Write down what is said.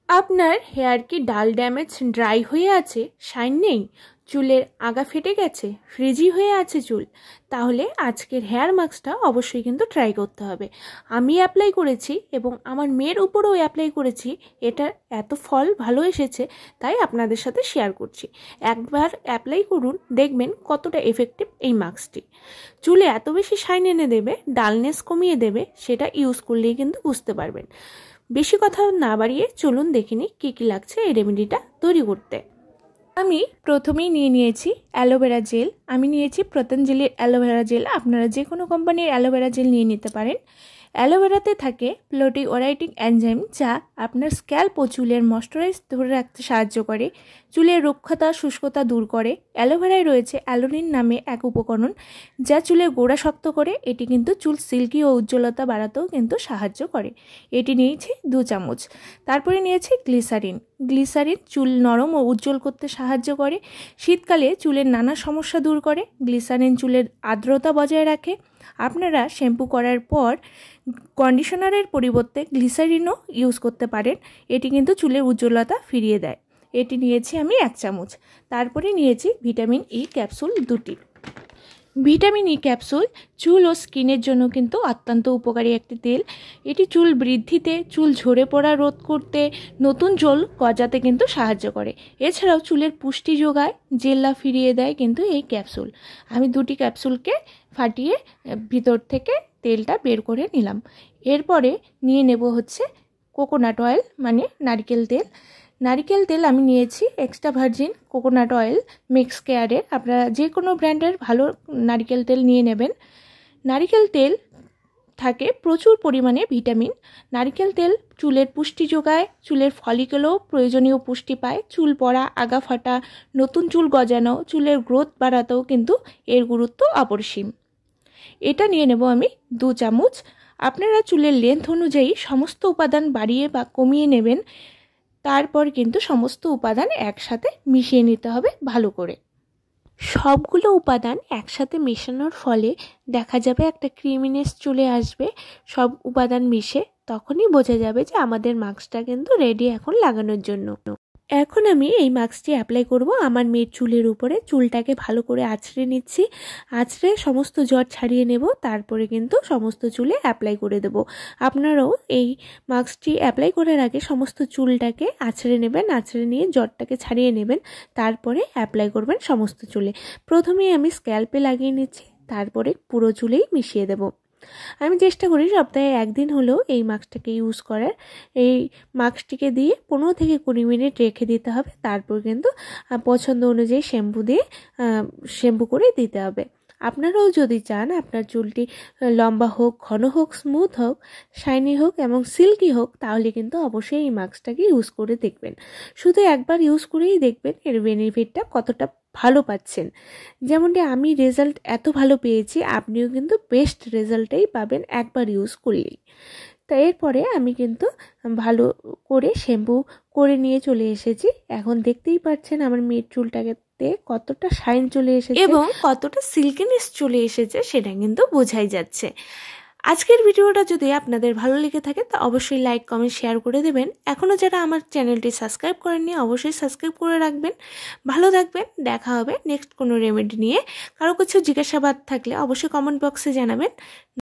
আপনার হেয়ার কি ডাল ড্যামেজ, ড্রাই হয়ে আছে, শাইন নেই, চুলের আগা ফেটে গেছে, ফ্রিজি হয়ে আছে চুল, তাহলে আজকের হেয়ার মাস্কটা অবশ্যই কিন্তু ট্রাই করতে হবে। আমি অ্যাপ্লাই করেছি এবং আমার মেয়ের উপরেও অ্যাপ্লাই করেছি। এটা এত ফল ভালো এসেছে, তাই আপনাদের সাথে শেয়ার করছি। একবার অ্যাপ্লাই করুন, দেখবেন কতটা এফেক্টিভ এই মাস্কটি। চুলে এত বেশি শাইন এনে দেবে, ডালনেস কমিয়ে দেবে, সেটা ইউজ করলেই কিন্তু বুঝতে পারবেন। বেশি কথা না বাড়িয়ে চলুন দেখে নিই কী কী লাগছে এই রেমেডিটা তৈরি করতে। আমি প্রথমেই নিয়ে নিয়েছি অ্যালোভেরা জেল। আমি নিয়েছি পতঞ্জলির অ্যালোভেরা জেল। আপনারা যে কোনো কোম্পানির অ্যালোভেরা জেল নিয়ে নিতে পারেন। অ্যালোভেরাতে থাকে প্লোটিওরাইটিক এনজাইম, যা আপনার স্ক্যাল্প ও চুলের ময়েশ্চারাইজ ধরে রাখতে সাহায্য করে, চুলের রুক্ষতা শুষ্কতা দূর করে। অ্যালোভেরায় রয়েছে অ্যালোনিন নামে এক উপকরণ, যা চুলের গোড়া শক্ত করে। এটি কিন্তু চুল সিল্কি ও উজ্জ্বলতা বাড়াতেও কিন্তু সাহায্য করে। এটি নিয়েছি 2 চামচ। তারপরে নিয়েছি গ্লিসারিন। গ্লিসারিন চুল নরম ও উজ্জ্বল করতে সাহায্য করে, শীতকালে চুলের নানা সমস্যা দূর করে। গ্লিসারিন চুলের আর্দ্রতা বজায় রাখে। আপনারা শ্যাম্পু করার পর কন্ডিশনারের পরিবর্তে গ্লিসারিনও ইউজ করতে পারেন। এটি কিন্তু চুলের উজ্জ্বলতা ফিরিয়ে দেয়। এটি নিয়েছি আমি 1 চামচ। তারপরে নিয়েছি ভিটামিন ই ক্যাপসুল 2টি। ভিটামিন ই ক্যাপসুল চুল ও স্কিনের জন্য কিন্তু অত্যন্ত উপকারী একটি তেল। এটি চুল বৃদ্ধিতে, চুল ঝরে পড়া রোধ করতে, নতুন চুল গজাতে কিন্তু সাহায্য করে। এছাড়াও চুলের পুষ্টি যোগায়, জেল্লা ফিরিয়ে দেয় কিন্তু এই ক্যাপসুল। আমি 2টি ক্যাপসুলকে ফাটিয়ে ভিতর থেকে তেলটা বের করে নিলাম। এরপরে নিয়ে নেব হচ্ছে কোকোনাট অয়েল, মানে নারকেল তেল। নারকেল তেল আমি নিয়েছি extra virgin coconut oil mix কেয়ারের। আপনারা যে কোনো ব্র্যান্ডের ভালো নারকেল তেল নিয়ে নেবেন। নারকেল তেল থাকে প্রচুর পরিমাণে ভিটামিন। নারকেল তেল চুলের পুষ্টি যোগায়, চুলের ফলিকেলও প্রয়োজনীয় পুষ্টি পায়। চুল পড়া, আগা ফাটা, নতুন চুল গজানো, চুলের গ্রোথ বাড়াতেও কিন্তু এর গুরুত্ব অপরিসীম। এটা নিয়ে নেব আমি 2 চামচ। আপনারা চুলের লেন্থ অনুযায়ী সমস্ত উপাদান বাড়িয়ে বা কমিয়ে নেবেন। তারপর কিন্তু সমস্ত উপাদান একসাথে মিশিয়ে নিতে হবে ভালো করে। সবগুলো উপাদান একসাথে মেশানোর ফলে দেখা যাবে একটা ক্রিমিনেস চলে আসবে সব উপাদান মিশে। তখনই বোঝা যাবে যে আমাদের মাস্কটা কিন্তু রেডি এখন লাগানোর জন্য। এখন আমি এই মাস্কটি অ্যাপ্লাই করব আমার মেয়ের চুলের উপরে। চুলটাকে ভালো করে আঁচড়ে নিচ্ছি। আঁচড়ে সমস্ত জট ছাড়িয়ে নেব, তারপরে কিন্তু সমস্ত চুলে অ্যাপ্লাই করে দেব। আপনারাও এই মাস্কটি অ্যাপ্লাই করার আগে সমস্ত চুলটাকে আঁচড়ে নেবেন। আঁচড়ে নিয়ে জটটাকে ছাড়িয়ে নেবেন, তারপরে অ্যাপ্লাই করবেন সমস্ত চুলে। প্রথমেই আমি স্ক্যাল্পে লাগিয়ে নিচ্ছি, তারপরে পুরো চুলেই মিশিয়ে দেব। আমি চেষ্টা করি সপ্তাহে 1 দিন হলেও এই মাস্কটাকে ইউজ করার। এই মাস্কটিকে দিয়ে 15 থেকে 20 মিনিট রেখে দিতে হবে। তারপর কিন্তু পছন্দ অনুযায়ী শ্যাম্পু করে দিতে হবে। আপনারাও যদি চান আপনার চুলটি লম্বা হোক, ঘন হোক, স্মুথ হোক, শাইনি হোক এবং সিল্কি হোক, তাহলে কিন্তু অবশ্যই এই মাস্কটাকে ইউজ করে দেখবেন। শুধু একবার ইউজ করেই দেখবেন এর বেনিফিটটা কতটা ভালো পাচ্ছেন। যেমনটি আমি রেজাল্ট এত ভালো পেয়েছি, আপনিও কিন্তু বেস্ট রেজাল্টটাই পাবেন একবার ইউজ করলেই। তো এরপরে আমি কিন্তু ভালো করে শ্যাম্পু করে নিয়ে চলে এসেছি। এখন দেখতেই পাচ্ছেন আমার মেয়ের চুলটাকে কতটা শাইন চলে এসেছে এবং কতটা সিল্কিনেস চলে এসেছে, সেটা কিন্তু বোঝাই যাচ্ছে। আজকের ভিডিওটা যদি আপনাদের ভালো লেগে থাকে তা অবশ্যই লাইক, কমেন্ট, শেয়ার করে দেবেন। এখনও যারা আমার চ্যানেলটি সাবস্ক্রাইব করেননি অবশ্যই সাবস্ক্রাইব করে রাখবেন। ভালো থাকবেন। দেখা হবে নেক্সট কোনো রেমেডি নিয়ে। কারো কিছু জিজ্ঞাসাবাদ থাকলে অবশ্যই কমেন্ট বক্সে জানাবেন।